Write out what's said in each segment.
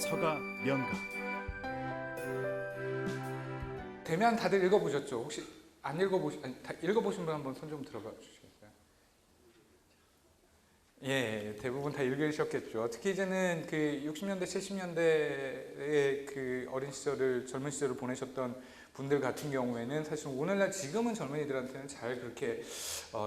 서가 명가. 대면 다들 읽어보셨죠? 혹시 안 다 읽어보신 분 한번 손 좀 들어봐 주시겠어요? 예, 대부분 다 읽으셨겠죠. 특히 이제는 그 60년대, 70년대의 그 어린 시절을, 젊은 시절을 보내셨던 분들 같은 경우에는 사실 오늘날 지금은 젊은이들한테는 잘 그렇게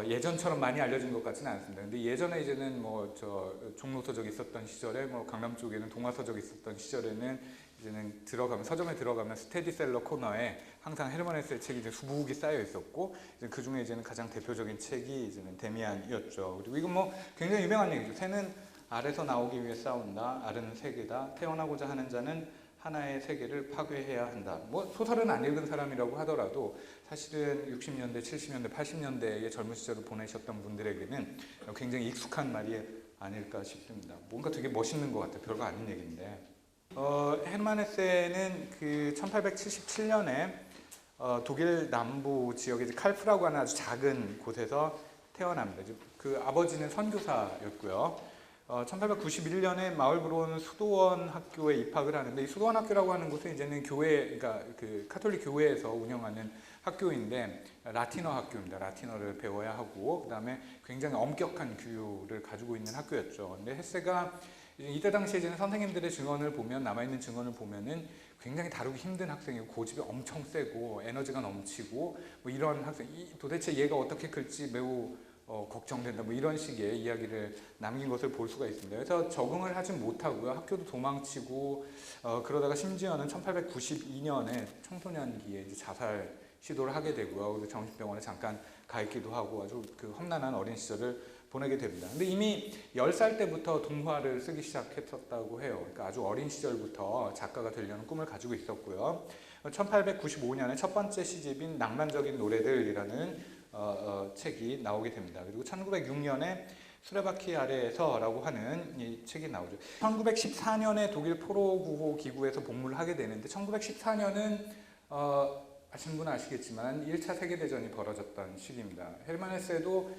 예전처럼 많이 알려진 것 같지는 않습니다. 근데 예전에 이제는 뭐 저 종로서적 있었던 시절에, 뭐 강남 쪽에는 동화서적 있었던 시절에는 이제는 서점에 들어가면 스테디셀러 코너에 항상 헤르만 헤세의 책이 이제 수북이 쌓여 있었고, 그 중에 이제는 가장 대표적인 책이 이제는 데미안이었죠. 그리고 이건 뭐 굉장히 유명한 얘기죠. 새는 알에서 나오기 위해 싸운다. 알은 세계다. 태어나고자 하는 자는 하나의 세계를 파괴해야 한다. 뭐 소설은 안 읽은 사람이라고 하더라도 사실은 60년대, 70년대, 80년대의 젊은 시절을 보내셨던 분들에게는 굉장히 익숙한 말이 아닐까 싶습니다. 뭔가 되게 멋있는 것 같아요. 별거 아닌 얘기인데. 헤르만 헤세는 그 1877년에 독일 남부 지역의 칼프라고 하는 아주 작은 곳에서 태어납니다. 그 아버지는 선교사였고요. 1891년에 마을브론 수도원 학교에 입학을 하는데, 이 수도원 학교라고 하는 곳은 이제는 그러니까 그 카톨릭 교회에서 운영하는 학교인데 라틴어 학교입니다. 라틴어를 배워야 하고, 그 다음에 굉장히 엄격한 규율을 가지고 있는 학교였죠. 근데 헤세가 이때 당시에 이제는 선생님들의 증언을 보면, 남아있는 증언을 보면은 굉장히 다루기 힘든 학생이고, 고집이 엄청 세고 에너지가 넘치고, 뭐 이런 학생, 도대체 얘가 어떻게 클지 매우 걱정된다, 뭐 이런 식의 이야기를 남긴 것을 볼 수가 있습니다. 그래서 적응을 하지 못하고요, 학교도 도망치고, 그러다가 심지어는 1892년에 청소년기에 이제 자살 시도를 하게 되고요. 그리고 정신병원에 잠깐 가 있기도 하고 아주 그 험난한 어린 시절을 보내게 됩니다. 근데 이미 10살 때부터 동화를 쓰기 시작했었다고 해요. 그러니까 아주 어린 시절부터 작가가 되려는 꿈을 가지고 있었고요. 1895년에 첫 번째 시집인 낭만적인 노래들이라는 책이 나오게 됩니다. 그리고 1906년에 수레바퀴 아래에서라고 하는 이 책이 나오죠. 1914년에 독일 포로구호 기구에서 복무를 하게 되는데, 1914년은 아시는 분은 아시겠지만 1차 세계대전이 벌어졌던 시기입니다. 헤르만 헤세도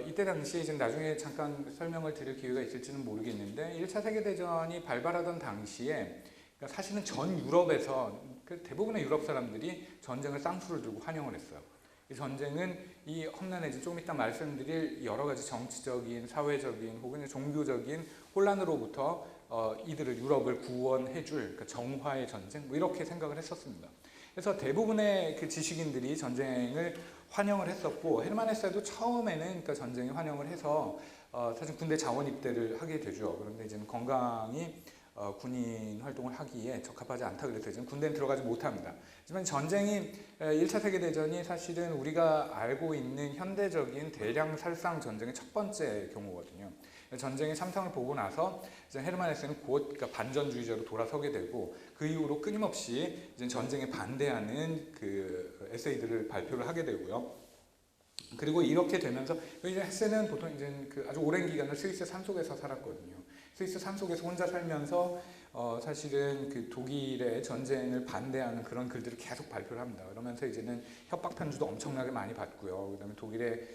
이때 당시에 이제 나중에 잠깐 설명을 드릴 기회가 있을지는 모르겠는데, 1차 세계대전이 발발하던 당시에 그러니까 사실은 전 유럽에서 대부분의 유럽 사람들이 전쟁을 쌍수를 들고 환영을 했어요. 이 전쟁은 이 험난해진 조금 이따 말씀드릴 여러 가지 정치적인, 사회적인 혹은 종교적인 혼란으로부터 이들을, 유럽을 구원해줄 그러니까 정화의 전쟁, 뭐 이렇게 생각을 했었습니다. 그래서 대부분의 그 지식인들이 전쟁을 환영을 했었고, 헤르만 헤세도 처음에는 그러니까 전쟁에 환영을 해서 사실 군대 자원 입대를 하게 되죠. 그런데 이제는 건강이 군인 활동을 하기에 적합하지 않다 그래서 이제 군대는 들어가지 못합니다. 하지만 전쟁이 1차 세계대전이 사실은 우리가 알고 있는 현대적인 대량 살상 전쟁의 첫 번째 경우거든요. 전쟁의 참상을 보고 나서 이제 헤르만 헤세는 곧 그러니까 반전주의자로 돌아서게 되고, 그 이후로 끊임없이 이제 전쟁에 반대하는 그 에세이들을 발표를 하게 되고요. 그리고 이렇게 되면서 이제 헤세는 보통 이제 그 아주 오랜 기간을 스위스 산속에서 살았거든요. 스위스 산속에서 혼자 살면서 사실은 그 독일의 전쟁을 반대하는 그런 글들을 계속 발표를 합니다. 그러면서 이제는 협박 편지도 엄청나게 많이 받고요. 그다음에 독일의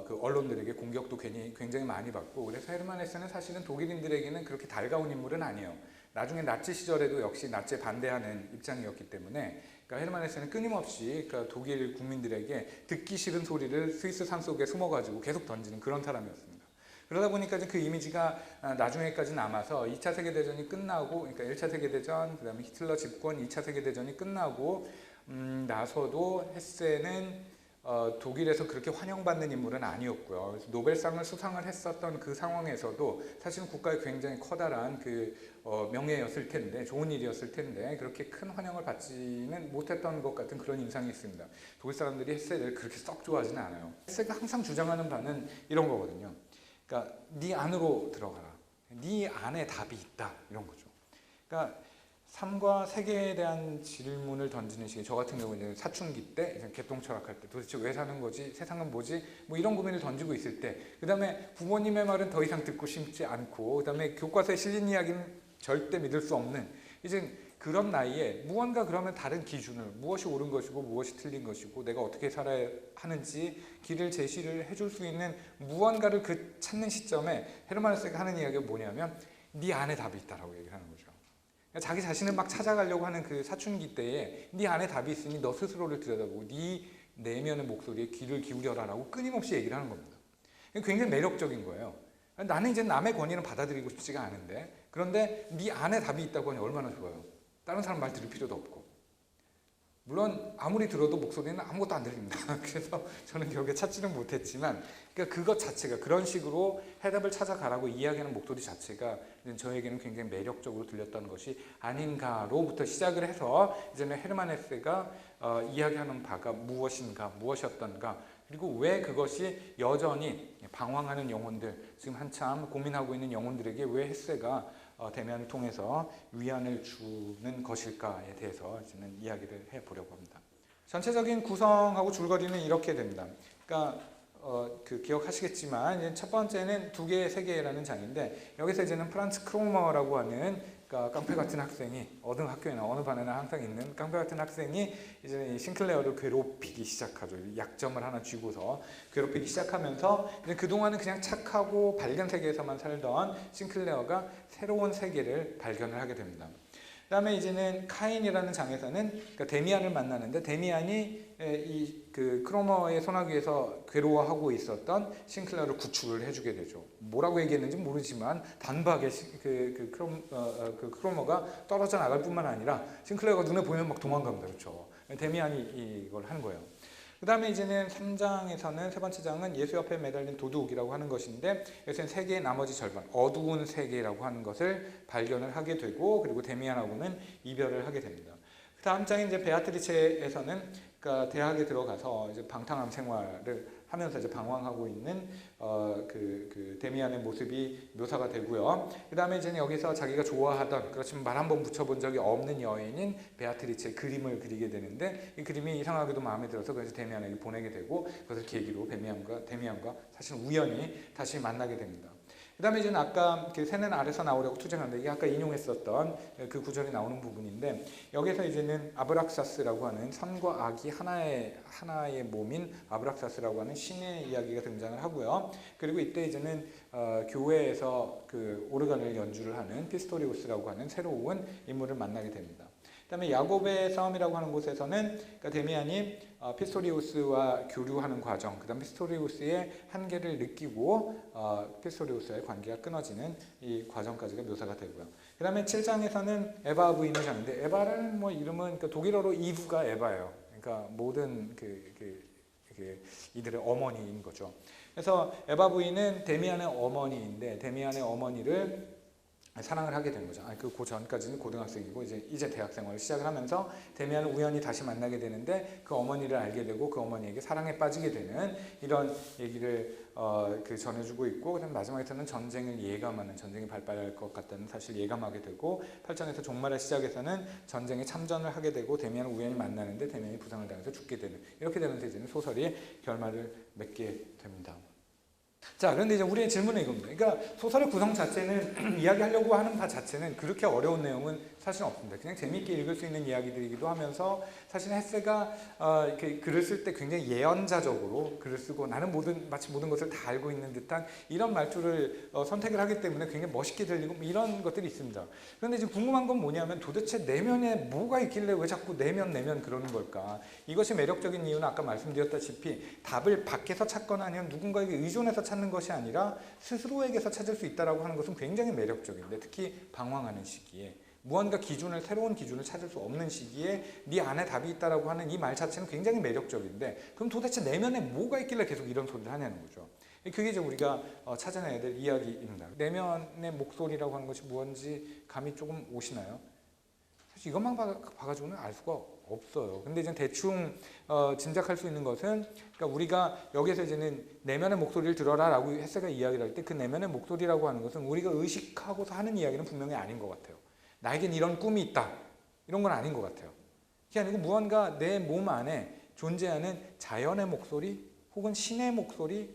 그 언론들에게 공격도 굉장히 많이 받고, 그래서 헤르만 헤세는 사실은 독일인들에게는 그렇게 달가운 인물은 아니에요. 나중에 나치 시절에도 역시 나치에 반대하는 입장이었기 때문에, 그러니까 헤르만 헤세는 끊임없이 그러니까 독일 국민들에게 듣기 싫은 소리를 스위스 산속에 숨어가지고 계속 던지는 그런 사람이었습니다. 그러다 보니까 그 이미지가 나중에까지 남아서 2차 세계대전이 끝나고, 그러니까 1차 세계대전, 그 다음에 히틀러 집권 2차 세계대전이 끝나고 나서도 헤세는 독일에서 그렇게 환영받는 인물은 아니었고요. 그래서 노벨상을 수상을 했었던 그 상황에서도 사실은 국가에 굉장히 커다란 그 명예였을 텐데, 좋은 일이었을 텐데 그렇게 큰 환영을 받지는 못했던 것 같은 그런 인상이 있습니다. 독일 사람들이 헤세를 그렇게 썩 좋아하지는 않아요. 헤세가 항상 주장하는 바는 이런 거거든요. 그러니까 네 안으로 들어가라. 네 안에 답이 있다. 이런 거죠. 그러니까 삶과 세계에 대한 질문을 던지는 시기, 저 같은 경우는 사춘기 때, 개똥철학할 때 도대체 왜 사는 거지? 세상은 뭐지? 뭐 이런 고민을 던지고 있을 때, 그 다음에 부모님의 말은 더 이상 듣고 싶지 않고, 그 다음에 교과서에 실린 이야기는 절대 믿을 수 없는, 이제 그런 나이에 무언가 그러면 다른 기준을, 무엇이 옳은 것이고 무엇이 틀린 것이고 내가 어떻게 살아야 하는지 길을 제시를 해줄 수 있는 무언가를 찾는 시점에 헤르만 헤세가 하는 이야기가 뭐냐면 네 안에 답이 있다라고 얘기를 하는 거죠. 자기 자신을 막 찾아가려고 하는 그 사춘기 때에 네 안에 답이 있으니 너 스스로를 들여다보고 네 내면의 목소리에 귀를 기울여라라고 끊임없이 얘기를 하는 겁니다. 굉장히 매력적인 거예요. 나는 이제 남의 권위는 받아들이고 싶지가 않은데, 그런데 네 안에 답이 있다고 하니 얼마나 좋아요. 다른 사람 말 들을 필요도 없고. 물론 아무리 들어도 목소리는 아무것도 안 들립니다. 그래서 저는 결국에 찾지는 못했지만, 그러니까 그것 자체가, 그런 식으로 해답을 찾아가라고 이야기하는 목소리 자체가 저에게는 굉장히 매력적으로 들렸던 것이 아닌가로부터 시작을 해서 이제는 헤르만 헤세가 이야기하는 바가 무엇인가, 무엇이었던가, 그리고 왜 그것이 여전히 방황하는 영혼들, 지금 한참 고민하고 있는 영혼들에게 왜 헤세가 대면을 통해서 위안을 주는 것일까에 대해서 이제는 이야기를 해보려고 합니다. 전체적인 구성하고 줄거리는 이렇게 됩니다. 그러니까 기억하시겠지만 이제 첫 번째는 2개, 3개라는 장인데, 여기서 이제는 프란츠 크로머라고 하는, 그러니까 깡패 같은 학생이, 어느 학교에나 어느 반에나 항상 있는 깡패 같은 학생이 이제 싱클레어를 괴롭히기 시작하죠. 약점을 하나 쥐고서 괴롭히기 시작하면서 이제 그동안은 그냥 착하고 밝은 세계에서만 살던 싱클레어가 새로운 세계를 발견을 하게 됩니다. 그 다음에 이제는 카인이라는 장에서는, 그러니까 데미안을 만나는데, 데미안이 그 크로머의 소나기에서 괴로워하고 있었던 싱클레어를 구출을 해주게 되죠. 뭐라고 얘기했는지 모르지만 단박에 크로머가 떨어져 나갈 뿐만 아니라 싱클레어가 눈에 보이면 막 도망갑니다. 그렇죠. 데미안이 이걸 하는 거예요. 그 다음에 이제는 3장에서는, 세 번째 장은 예수 옆에 매달린 도둑이라고 하는 것인데, 여기서는 세계의 나머지 절반, 어두운 세계라고 하는 것을 발견을 하게 되고, 그리고 데미안하고는 이별을 하게 됩니다. 그 다음 장인 이제 베아트리체에서는, 그러니까 대학에 들어가서 이제 방탕한 생활을 하면서 이제 방황하고 있는 그 데미안의 모습이 묘사가 되고요. 그 다음에 이제 여기서 자기가 좋아하던, 그렇지만 말 한 번 붙여본 적이 없는 여인인 베아트리체의 그림을 그리게 되는데, 이 그림이 이상하게도 마음에 들어서 그래서 데미안에게 보내게 되고, 그것을 계기로 데미안과 사실 우연히 다시 만나게 됩니다. 그 다음에 이제 아까 그 새는 아래서 나오려고 투쟁한다, 이게 아까 인용했었던 그 구절이 나오는 부분인데, 여기서 이제는 아브락사스라고 하는 선과 악이 하나의 몸인 아브락사스라고 하는 신의 이야기가 등장을 하고요. 그리고 이때 이제는 교회에서 그 오르간을 연주를 하는 피스토리우스라고 하는 새로운 인물을 만나게 됩니다. 그 다음에 야곱의 싸움이라고 하는 곳에서는, 그러니까 데미안이 피스토리우스와 교류하는 과정, 그 다음 피스토리우스의 한계를 느끼고 피스토리우스와의 관계가 끊어지는 이 과정까지가 묘사가 되고요. 그 다음에 7장에서는 에바 부인의 장인데, 에바라는 뭐 이름은, 그러니까 독일어로 이브가 에바예요. 그러니까 모든 이들의 어머니인 거죠. 그래서 에바 부인은 데미안의 어머니인데, 데미안의 어머니를 사랑을 하게 된 거죠. 그 전까지는 고등학생이고 이제 대학 생활을 시작을 하면서 데미안을 우연히 다시 만나게 되는데, 그 어머니를 알게 되고 그 어머니에게 사랑에 빠지게 되는 이런 얘기를 전해주고 있고, 그다음 마지막에서는 전쟁을 예감하는, 전쟁이 발발할 것 같다는 사실을 예감하게 되고, 8장에서 종말의 시작에서는 전쟁에 참전을 하게 되고 데미안을 우연히 만나는데 데미안이 부상을 당해서 죽게 되는, 이렇게 되면서 이제는 소설이 결말을 맺게 됩니다. 자, 그런데 이제 우리의 질문은 이겁니다. 그러니까 소설의 구성 자체는 이야기하려고 하는 바 자체는 그렇게 어려운 내용은 사실 없습니다. 그냥 재미있게 읽을 수 있는 이야기들이기도 하면서, 사실 헤세가 이렇게 글을 쓸 때 굉장히 예언자적으로 글을 쓰고, 나는 마치 모든 것을 다 알고 있는 듯한 이런 말투를 선택을 하기 때문에 굉장히 멋있게 들리고 이런 것들이 있습니다. 그런데 지금 궁금한 건 뭐냐면, 도대체 내면에 뭐가 있길래 왜 자꾸 내면 그러는 걸까? 이것이 매력적인 이유는 아까 말씀드렸다시피 답을 밖에서 찾거나 아니면 누군가에게 의존해서 찾는 것이 아니라 스스로에게서 찾을 수 있다고 하는 것은 굉장히 매력적인데, 특히 방황하는 시기에 무언가 새로운 기준을 찾을 수 없는 시기에 네 안에 답이 있다라고 하는 이 말 자체는 굉장히 매력적인데, 그럼 도대체 내면에 뭐가 있길래 계속 이런 소리를 하냐는 거죠. 그게 이제 우리가 찾아내야 될 이야기입니다. 내면의 목소리라고 하는 것이 무엇인지 감이 조금 오시나요? 사실 이것만 봐가지고는 알 수가 없어요. 근데 이제 대충 짐작할 수 있는 것은, 그러니까 우리가 여기서 이제는 내면의 목소리를 들어라라고 헤세가 이야기를 할 때, 그 내면의 목소리라고 하는 것은 우리가 의식하고서 하는 이야기는 분명히 아닌 것 같아요. 나에겐 이런 꿈이 있다, 이런 건 아닌 것 같아요. 그게 아니고 무언가 내 몸 안에 존재하는 자연의 목소리, 혹은 신의 목소리,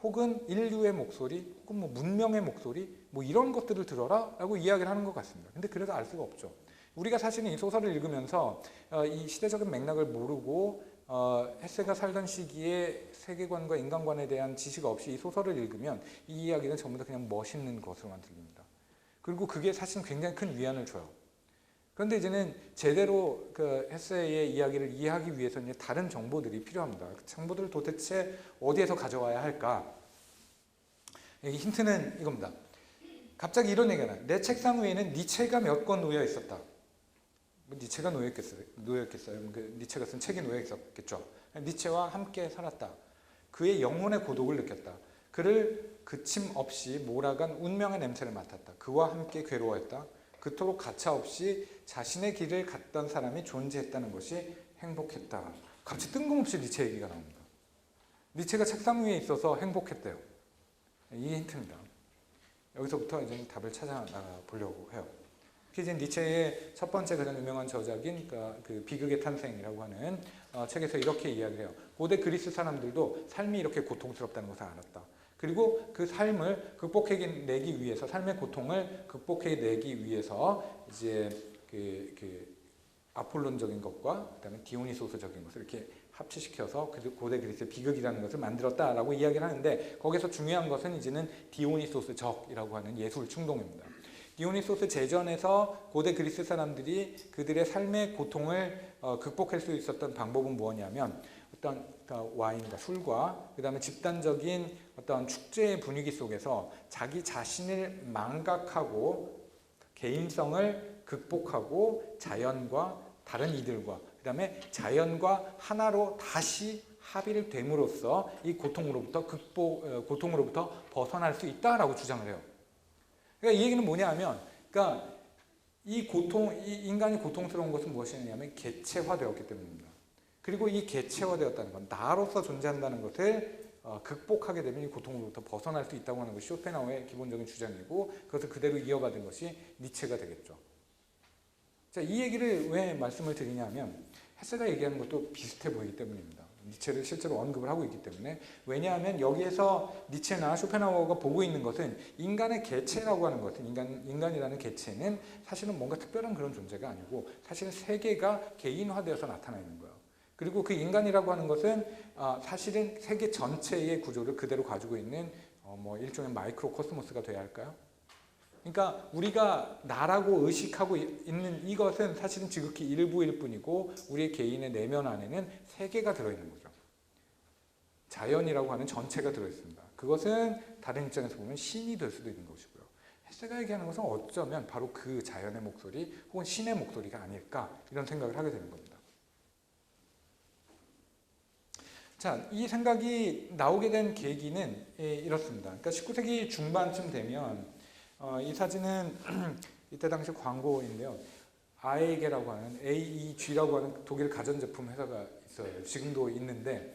혹은 인류의 목소리, 혹은 뭐 문명의 목소리, 뭐 이런 것들을 들어라 라고 이야기를 하는 것 같습니다. 근데 그래도 알 수가 없죠. 우리가 사실은 이 소설을 읽으면서 이 시대적인 맥락을 모르고 헤세가 살던 시기에 세계관과 인간관에 대한 지식 없이 이 소설을 읽으면 이 이야기는 전부 다 그냥 멋있는 것으로만 들립니다. 그리고 그게 사실 굉장히 큰 위안을 줘요. 그런데 이제는 제대로 그 헤세의 이야기를 이해하기 위해서는 다른 정보들이 필요합니다. 그 정보들을 도대체 어디에서 가져와야 할까? 여기 힌트는 이겁니다. 갑자기 이런 얘기가 나요. 내 책상 위에는 니체가 몇 권 놓여 있었다. 뭐 니체가 놓여있겠어요? 그 니체가 쓴 책이 놓여 있었겠죠. 니체와 함께 살았다. 그의 영혼의 고독을 느꼈다. 그를 그침없이 몰아간 운명의 냄새를 맡았다. 그와 함께 괴로워했다. 그토록 가차없이 자신의 길을 갔던 사람이 존재했다는 것이 행복했다. 갑자기 뜬금없이 니체 얘기가 나옵니다. 니체가 책상 위에 있어서 행복했대요. 이게 힌트입니다. 여기서부터 이제 답을 찾아 보려고 해요. 이제 니체의 첫 번째 가장 유명한 저작인 그 비극의 탄생이라고 하는 책에서 이렇게 이야기를 해요. 고대 그리스 사람들도 삶이 이렇게 고통스럽다는 것을 알았다. 그리고 그 삶을 극복해내기 위해서, 삶의 고통을 극복해내기 위해서 이제 그 아폴론적인 것과 그다음에 디오니소스적인 것을 이렇게 합치시켜서 고대 그리스의 비극이라는 것을 만들었다라고 이야기를 하는데, 거기서 중요한 것은 이제는 디오니소스적이라고 하는 예술 충동입니다. 디오니소스 제전에서 고대 그리스 사람들이 그들의 삶의 고통을 극복할 수 있었던 방법은 무엇이냐면, 어떤 와인과 술과 그 다음에 집단적인 어떤 축제의 분위기 속에서 자기 자신을 망각하고 개인성을 극복하고 자연과 다른 이들과 그 다음에 자연과 하나로 다시 합의를 됨으로써 이 고통으로부터 벗어날 수 있다라고 주장을 해요. 그러니까 이 얘기는 뭐냐 하면, 그러니까 이 인간이 고통스러운 것은 무엇이냐면 개체화되었기 때문입니다. 그리고 이 개체화되었다는 건, 나로서 존재한다는 것을 극복하게 되면 이 고통으로부터 벗어날 수 있다고 하는 것이 쇼펜하우어의 기본적인 주장이고, 그것을 그대로 이어받은 것이 니체가 되겠죠. 자, 이 얘기를 왜 말씀을 드리냐면, 헤세가 얘기하는 것도 비슷해 보이기 때문입니다. 니체를 실제로 언급을 하고 있기 때문에. 왜냐하면 여기에서 니체나 쇼펜하우어가 보고 있는 것은 인간의 개체라고 하는 것은, 인간이라는 개체는 사실은 뭔가 특별한 그런 존재가 아니고 사실은 세계가 개인화되어서 나타나는 거예요. 그리고 그 인간이라고 하는 것은 사실은 세계 전체의 구조를 그대로 가지고 있는 뭐 일종의 마이크로 코스모스가 돼야 할까요? 그러니까 우리가 나라고 의식하고 있는 이것은 사실은 지극히 일부일 뿐이고, 우리의 개인의 내면 안에는 세계가 들어있는 거죠. 자연이라고 하는 전체가 들어있습니다. 그것은 다른 입장에서 보면 신이 될 수도 있는 것이고요. 헤세가 얘기하는 것은 어쩌면 바로 그 자연의 목소리 혹은 신의 목소리가 아닐까, 이런 생각을 하게 되는 겁니다. 자, 이 생각이 나오게 된 계기는 이렇습니다. 그러니까 19세기 중반쯤 되면 이 사진은 이때 당시 광고인데요. 아에게라고 하는 AEG라고 하는 독일 가전제품 회사가 있어요. 지금도 있는데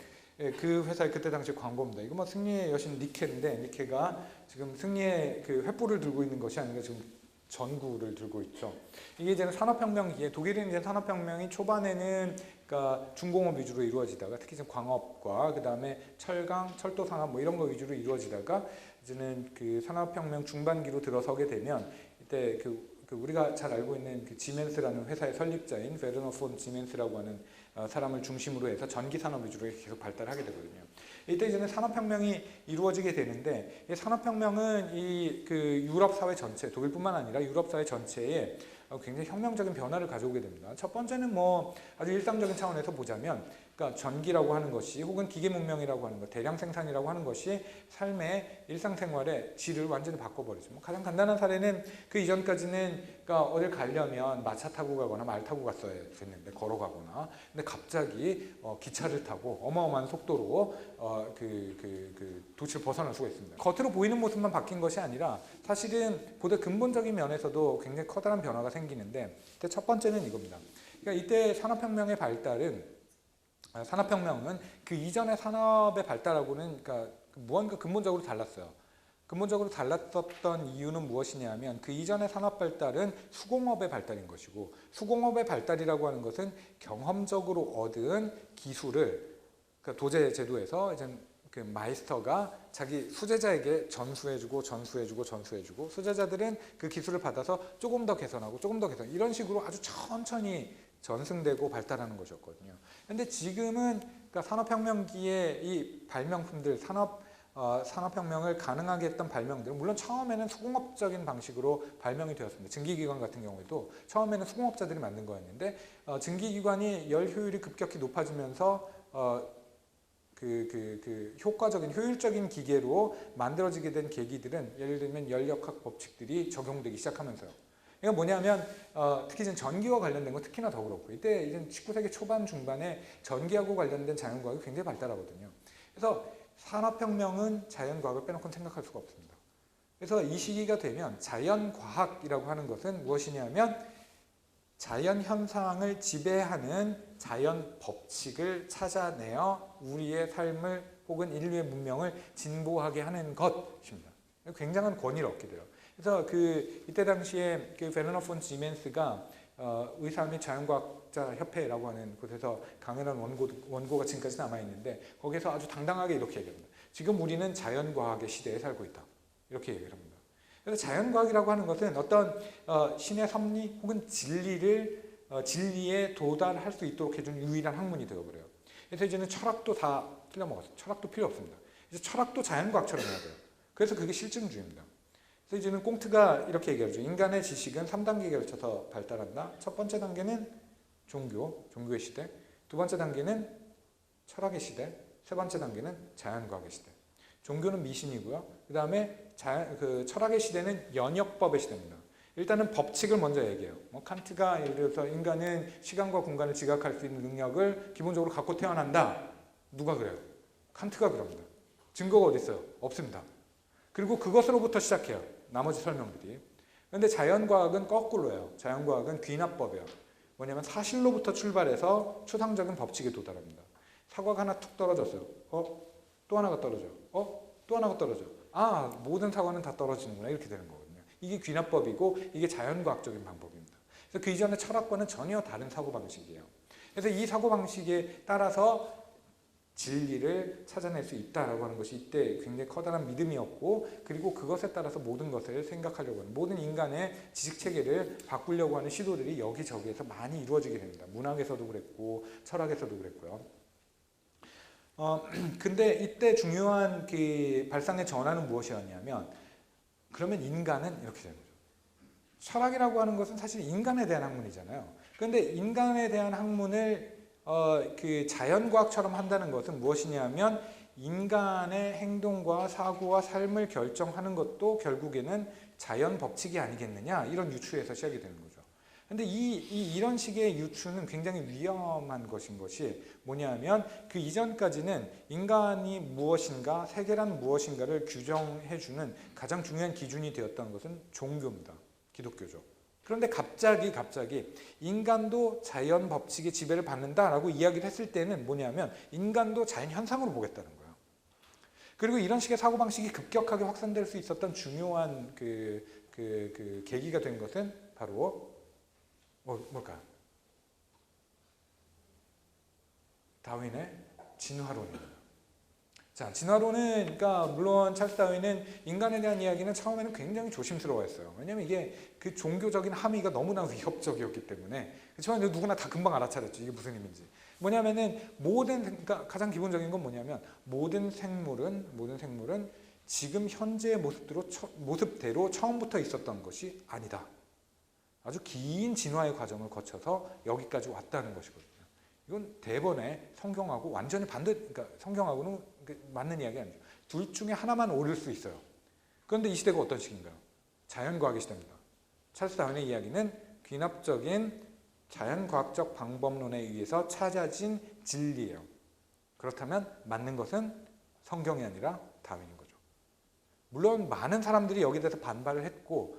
그 회사의 그때 당시 광고입니다. 이거 뭐 승리의 여신 니케인데, 니케가 지금 승리의 그 횃불을 들고 있는 것이 아니라 지금 전구를 들고 있죠. 이게 이제 산업혁명기에, 독일은 이제 산업혁명이 초반에는 그러니까 중공업 위주로 이루어지다가, 특히 지금 광업과 그 다음에 철강, 철도 산업 뭐 이런 거 위주로 이루어지다가, 이제는 그 산업혁명 중반기로 들어서게 되면 이때 그 우리가 잘 알고 있는 그 지멘스라는 회사의 설립자인 베르너 폰 지멘스라고 하는 사람을 중심으로 해서 전기 산업 위주로 계속 발달하게 되거든요. 이때 이제는 산업혁명이 이루어지게 되는데, 이 산업혁명은 이 그 유럽 사회 전체, 독일뿐만 아니라 유럽 사회 전체에 굉장히 혁명적인 변화를 가져오게 됩니다. 첫 번째는 뭐 아주 일상적인 차원에서 보자면, 그러니까 전기라고 하는 것이, 혹은 기계 문명이라고 하는 것, 대량 생산이라고 하는 것이 삶의 일상생활의 질을 완전히 바꿔버리죠. 뭐 가장 간단한 사례는, 그 이전까지는 그러니까 어딜 가려면 마차 타고 가거나 말 타고 갔어야 됐는데, 걸어가거나, 근데 갑자기 기차를 타고 어마어마한 속도로 도시를 벗어날 수가 있습니다. 겉으로 보이는 모습만 바뀐 것이 아니라 사실은 보다 근본적인 면에서도 굉장히 커다란 변화가 생기는데, 첫 번째는 이겁니다. 그러니까 이때 산업혁명은 그 이전의 산업의 발달하고는 그러니까 무언가 근본적으로 달랐어요. 근본적으로 달랐었던 이유는 무엇이냐면, 그 이전의 산업 발달은 수공업의 발달인 것이고, 수공업의 발달이라고 하는 것은 경험적으로 얻은 기술을, 그러니까 도제 제도에서 이제 그 마이스터가 자기 수제자에게 전수해주고 수제자들은 그 기술을 받아서 조금 더 개선하고 이런 식으로 아주 천천히 전승되고 발달하는 것이었거든요. 그런데 지금은 그러니까 산업혁명기에 이 발명품들, 산업 산업혁명을 가능하게 했던 발명들은 물론 처음에는 수공업적인 방식으로 발명이 되었습니다. 증기기관 같은 경우에도 처음에는 수공업자들이 만든 거였는데 증기기관이 열 효율이 급격히 높아지면서 효과적인 효율적인 기계로 만들어지게 된 계기들은 예를 들면 열역학 법칙들이 적용되기 시작하면서요. 이건 뭐냐면 특히 이제 전기와 관련된 건 특히나 더 그렇고 이때 이제 19세기 초반 중반에 전기하고 관련된 자연과학이 굉장히 발달하거든요. 그래서 산업혁명은 자연과학을 빼놓고는 생각할 수가 없습니다. 그래서 이 시기가 되면 자연과학이라고 하는 것은 무엇이냐면 자연현상을 지배하는 자연 법칙을 찾아내어 우리의 삶을 혹은 인류의 문명을 진보하게 하는 것입니다. 굉장한 권위를 얻게 돼요. 그래서 이때 당시에 베르너 폰 지멘스가 의사 및 자연과학자 협회라고 하는 곳에서 강연한 원고가 지금까지 남아있는데 거기에서 아주 당당하게 이렇게 얘기합니다. 지금 우리는 자연과학의 시대에 살고 있다. 이렇게 얘기를 합니다. 그래서 자연과학이라고 하는 것은 어떤 신의 섭리 혹은 진리에 도달할 수 있도록 해주는 유일한 학문이 되어버려요. 그래서 이제는 철학도 다 틀려먹었어요. 철학도 필요 없습니다. 이제 철학도 자연과학처럼 해야 돼요. 그래서 그게 실증주의입니다. 그래서 이제는 꽁트가 이렇게 얘기하죠. 인간의 지식은 3단계에 걸쳐서 발달한다. 첫 번째 단계는 종교의 시대. 두 번째 단계는 철학의 시대. 세 번째 단계는 자연과학의 시대. 종교는 미신이고요. 그 다음에 철학의 시대는 연역법의 시대입니다. 일단은 법칙을 먼저 얘기해요. 칸트가 예를 들어서 인간은 시간과 공간을 지각할 수 있는 능력을 기본적으로 갖고 태어난다. 누가 그래요? 칸트가 그럽니다. 증거가 어디 있어요? 없습니다. 그리고 그것으로부터 시작해요. 나머지 설명들이. 그런데 자연과학은 거꾸로예요. 자연과학은 귀납법이에요. 뭐냐면 사실로부터 출발해서 추상적인 법칙에 도달합니다. 사과가 하나 툭 떨어졌어요. 또 하나가 떨어져. 또 하나가 떨어져. 모든 사과는 다 떨어지는구나. 이렇게 되는 거거든요. 이게 귀납법이고 이게 자연과학적인 방법입니다. 그래서 그 이전의 철학과는 전혀 다른 사고방식이에요. 그래서 이 사고방식에 따라서 진리를 찾아낼 수 있다라고 하는 것이 이때 굉장히 커다란 믿음이었고 그리고 그것에 따라서 모든 것을 생각하려고 하는 모든 인간의 지식체계를 바꾸려고 하는 시도들이 여기저기에서 많이 이루어지게 됩니다. 문학에서도 그랬고 철학에서도 그랬고요. 근데 이때 중요한 발상의 전환은 무엇이었냐면 그러면 인간은 이렇게 되는 거죠. 철학이라고 하는 것은 사실 인간에 대한 학문이잖아요. 그런데 인간에 대한 학문을 자연과학처럼 한다는 것은 무엇이냐면 인간의 행동과 사고와 삶을 결정하는 것도 결국에는 자연 법칙이 아니겠느냐 이런 유추에서 시작이 되는 거죠. 그런데 이런 식의 유추는 굉장히 위험한 것인 것이 뭐냐면 그 이전까지는 인간이 무엇인가 세계란 무엇인가를 규정해주는 가장 중요한 기준이 되었던 것은 종교입니다. 기독교죠. 그런데 갑자기 인간도 자연 법칙의 지배를 받는다라고 이야기를 했을 때는 뭐냐면 인간도 자연 현상으로 보겠다는 거예요. 그리고 이런 식의 사고방식이 급격하게 확산될 수 있었던 중요한 계기가 된 것은 바로 뭘까요? 다윈의 진화론입니다. 자, 진화론은 그러니까 물론 찰스 다윈은 인간에 대한 이야기는 처음에는 굉장히 조심스러워했어요. 왜냐하면 이게 그 종교적인 함의가 너무나 위협적이었기 때문에 그렇지만 누구나 다 금방 알아차렸죠. 이게 무슨 의미인지. 뭐냐면은 그러니까 가장 기본적인 건 뭐냐면 모든 생물은 지금 현재의 모습대로 처음부터 있었던 것이 아니다. 아주 긴 진화의 과정을 거쳐서 여기까지 왔다는 것이거든요. 이건 대번에 성경하고 완전히 그러니까 성경하고는 맞는 이야기 아니죠. 둘 중에 하나만 옳을 수 있어요. 그런데 이 시대가 어떤 시기인가요? 자연과학의 시대입니다. 찰스 다윈의 이야기는 귀납적인 자연과학적 방법론에 의해서 찾아진 진리예요. 그렇다면 맞는 것은 성경이 아니라 다윈인 거죠. 물론 많은 사람들이 여기에 대해서 반발을 했고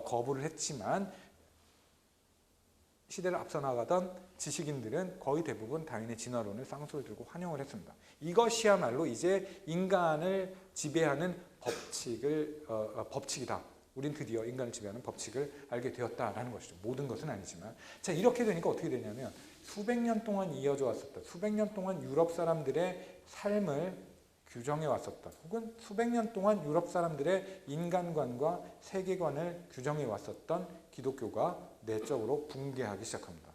거부를 했지만 시대를 앞서 나가던 지식인들은 거의 대부분 다윈의 진화론을 쌍수를 들고 환영을 했습니다. 이것이야말로 이제 인간을 지배하는 법칙이다. 우린 드디어 인간을 지배하는 법칙을 알게 되었다라는 것이죠. 모든 것은 아니지만. 자, 이렇게 되니까 어떻게 되냐면 수백 년 동안 이어져 왔었던, 수백 년 동안 유럽 사람들의 삶을 규정해 왔었던, 혹은 수백 년 동안 유럽 사람들의 인간관과 세계관을 규정해 왔었던 기독교가 내적으로 붕괴하기 시작합니다.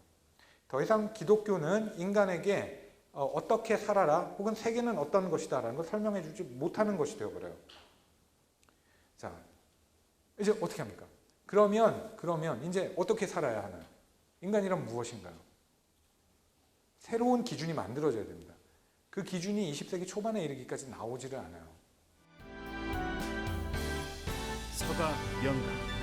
더 이상 기독교는 인간에게 어떻게 살아라 혹은 세계는 어떤 것이다 라는 걸 설명해 주지 못하는 것이 되어버려요. 자, 이제 어떻게 합니까? 그러면 이제 어떻게 살아야 하나요? 인간이란 무엇인가요? 새로운 기준이 만들어져야 됩니다. 그 기준이 20세기 초반에 이르기까지 나오지를 않아요. 서가 영감